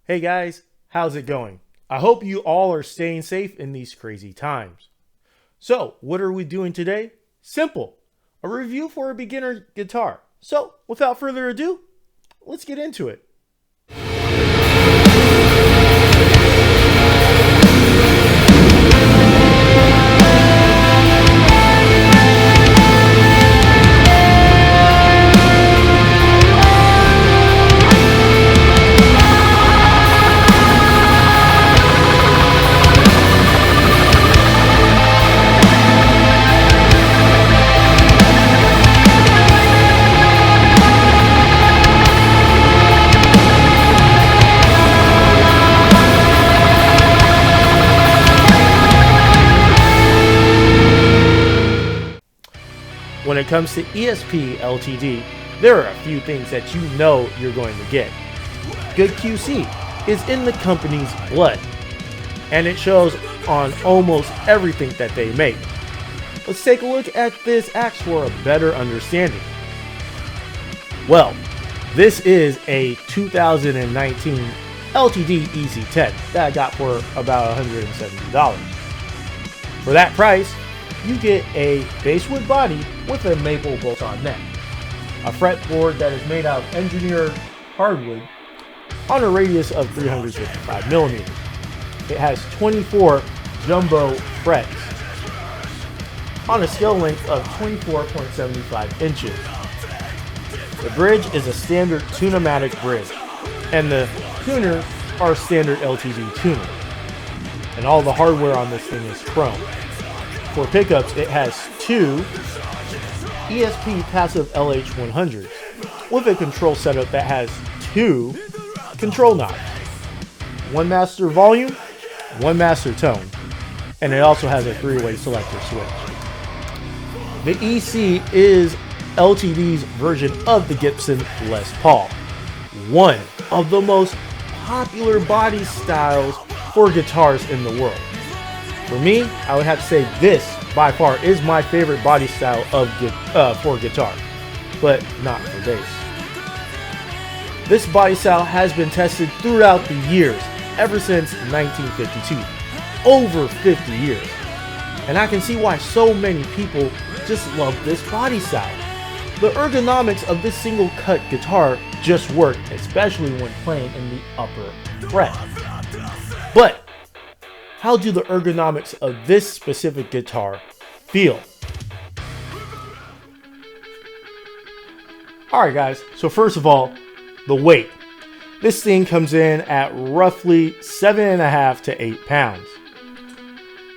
Hey guys, how's it going? I hope you all are staying safe in these crazy times. So, what are we doing today? Simple, a review for a beginner guitar. So, without further ado, let's get into it. When it comes to ESP LTD, there are a few things that you know you're going to get. Good QC is in the company's blood, and it shows on almost everything that they make. Let's take a look at this axe for a better understanding. Well, this is a 2019 LTD EC-10 that I got for about $170. For that price, you get a basswood body with a maple bolt-on neck, a fretboard that is made out of engineered hardwood on a radius of 355 millimeters. It has 24 jumbo frets on a scale length of 24.75 inches. The bridge is a standard tune-o-matic bridge, and the tuners are standard LTD tuners. And all the hardware on this thing is chrome. For pickups, it has two ESP passive LH100s with a control setup that has two control knobs, one master volume, one master tone, and it also has a three-way selector switch. The EC is LTD's version of the Gibson Les Paul, one of the most popular body styles for guitars in the world. For me, I would have to say this by far is my favorite body style for guitar, but not for bass. This body style has been tested throughout the years, ever since 1952, over 50 years. And I can see why so many people just love this body style. The ergonomics of this single cut guitar just work, especially when playing in the upper fret. But how do the ergonomics of this specific guitar feel? Alright guys, so first of all, the weight. This thing comes in at roughly 7.5 to 8 pounds.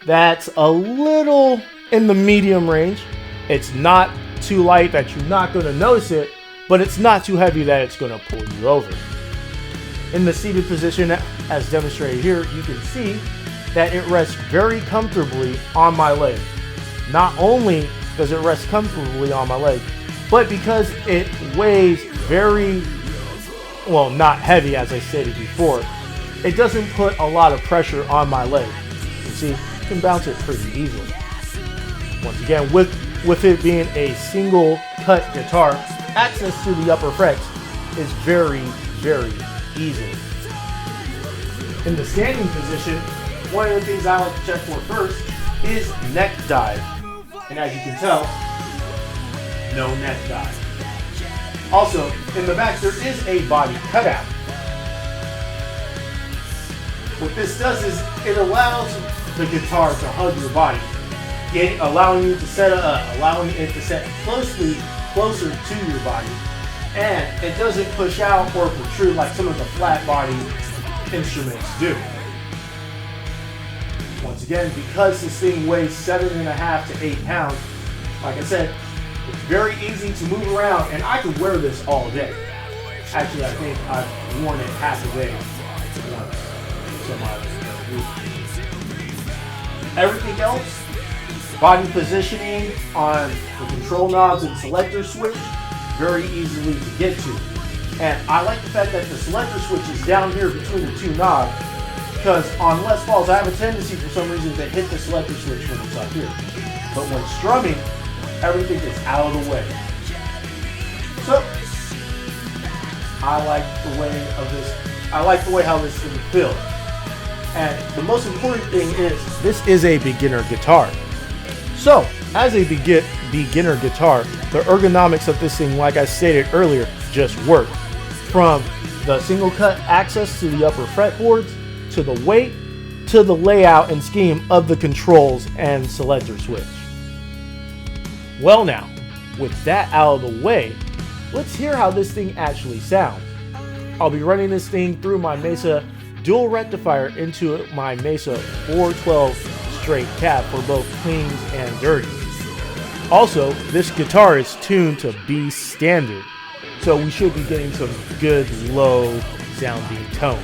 That's a little in the medium range. It's not too light that you're not going to notice it, but it's not too heavy that it's going to pull you over. In the seated position, as demonstrated here, you can see that it rests very comfortably on my leg. Not only does it rest comfortably on my leg, but because it weighs very, well, not heavy as I stated before, it doesn't put a lot of pressure on my leg. You see, you can bounce it pretty easily. Once again, with it being a single cut guitar, access to the upper frets is very, very easy. In the standing position, one of the things I like to check for first is neck dive. And as you can tell, no neck dive. Also, in the back there is a body cutout. What this does is it allows the guitar to hug your body, allowing it to set closer to your body, and it doesn't push out or protrude like some of the flat body instruments do. Once again, because this thing weighs 7.5 to 8 pounds, like I said, it's very easy to move around, and I could wear this all day. Actually, I think I've worn it half a day. Everything else, body positioning on the control knobs and selector switch, very easily to get to. And I like the fact that the selector switch is down here between the two knobs, because on Les Pauls I have a tendency for some reason to hit the selector switch when it's up here. But when strumming, everything is out of the way. So, I like the way of this I like the way how this thing feels. And the most important thing is, this is a beginner guitar. So, as a beginner guitar, the ergonomics of this thing, like I stated earlier, just work. From the single cut access to the upper fretboards, to the weight, to the layout and scheme of the controls and selector switch. Well now, with that out of the way, let's hear how this thing actually sounds. I'll be running this thing through my Mesa dual rectifier into my Mesa 412 straight cab for both cleans and dirty. Also, this guitar is tuned to B standard, so we should be getting some good low sounding tone.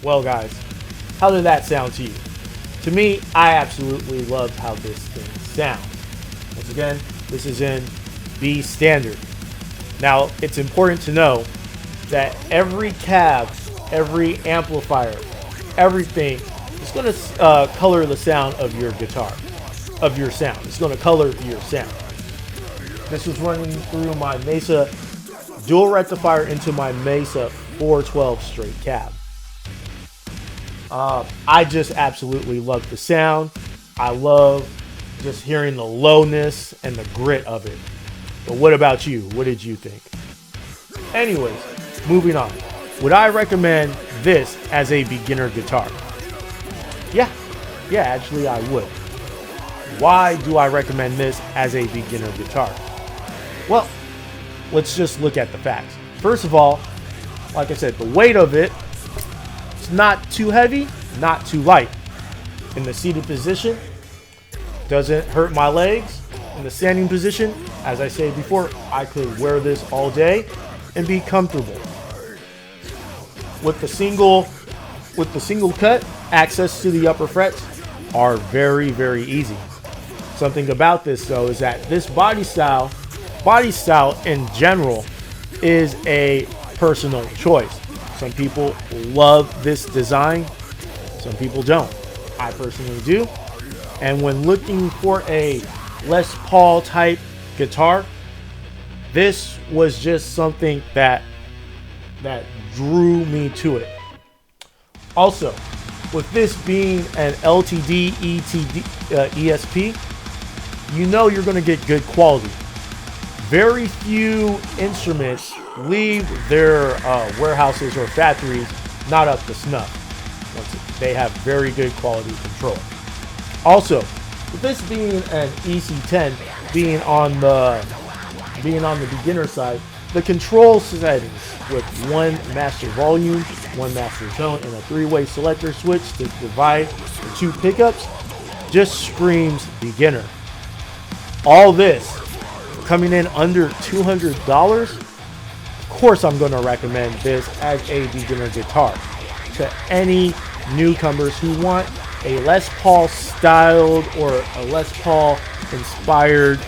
Well guys, how did that sound to you? To me, I absolutely love how this thing sounds. Once again, this is in B standard. Now, it's important to know that every cab, every amplifier, everything is going to color the sound of your guitar, of your sound. It's going to color your sound. This was running through my Mesa dual rectifier into my Mesa 412 straight cab. I just absolutely love the sound. I love just hearing the lowness and the grit of it. But what about you? What did you think? Anyways, moving on. Would I recommend this as a beginner guitar? Yeah, actually I would. Why do I recommend this as a beginner guitar? Well, let's just look at the facts. First of all, like I said, the weight of it, it's not too heavy, not too light. In the seated position, doesn't hurt my legs. In the standing position, as I said before, I could wear this all day and be comfortable. With the single cut, access to the upper frets are very, very easy. Something about this though is that this body style in general is a personal choice. Some people love this design, some people don't. I personally do. And when looking for a Les Paul type guitar, this was just something that drew me to it. Also, with this being an LTD ESP, you know you're going to get good quality. Very few instruments leave their warehouses or factories not up to snuff. They have very good quality control. Also, with this being an EC-10, being on the beginner side, the control settings with one master volume, one master tone, and a three-way selector switch to divide the two pickups just screams beginner. all this coming in under $200, of course I'm going to recommend this as a beginner guitar to any newcomers who want a Les Paul styled or a Les Paul inspired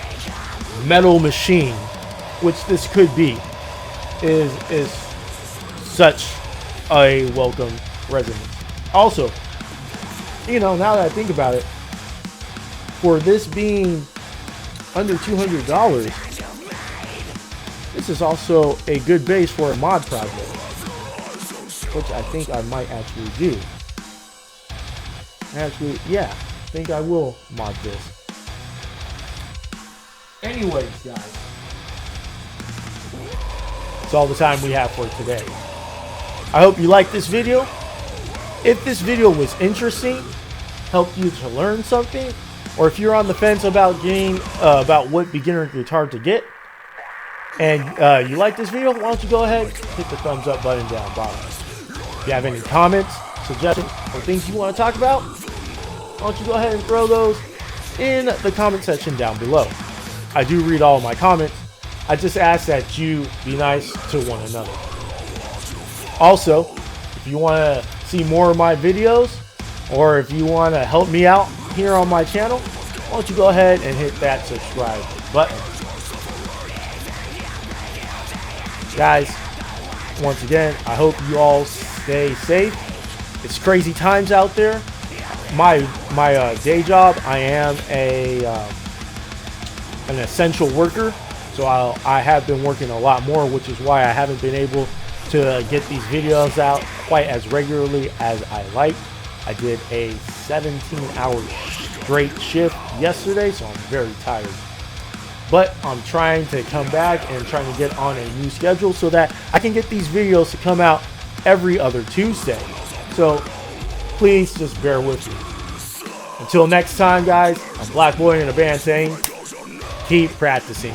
metal machine, which this could be, is such a welcome resonance. Also, you know, now that I think about it, for this being under $200, this is also a good base for a mod project, which I think I might actually do. Actually, yeah, I think I will mod this. Anyways, guys, that's all the time we have for today. I hope you liked this video. If this video was interesting, helped you to learn something, or if you're on the fence about getting about what beginner guitar to get, and you like this video, why don't you go ahead and hit the thumbs up button down bottom. If you have any comments, suggestions, or things you want to talk about, why don't you go ahead and throw those in the comment section down below. I do read all of my comments. I just ask that you be nice to one another. Also, if you want to see more of my videos, or if you want to help me out here on my channel, why don't you go ahead and hit that subscribe button. Guys, once again, I hope you all stay safe. It's crazy times out there. My day job, I am an essential worker, so I have been working a lot more, which is why I haven't been able to get these videos out quite as regularly as I like. I did a 17-hour straight shift yesterday, so I'm very tired. But I'm trying to come back and trying to get on a new schedule so that I can get these videos to come out every other Tuesday. So please just bear with me. Until next time, guys, I'm Black Boy in a band saying, keep practicing.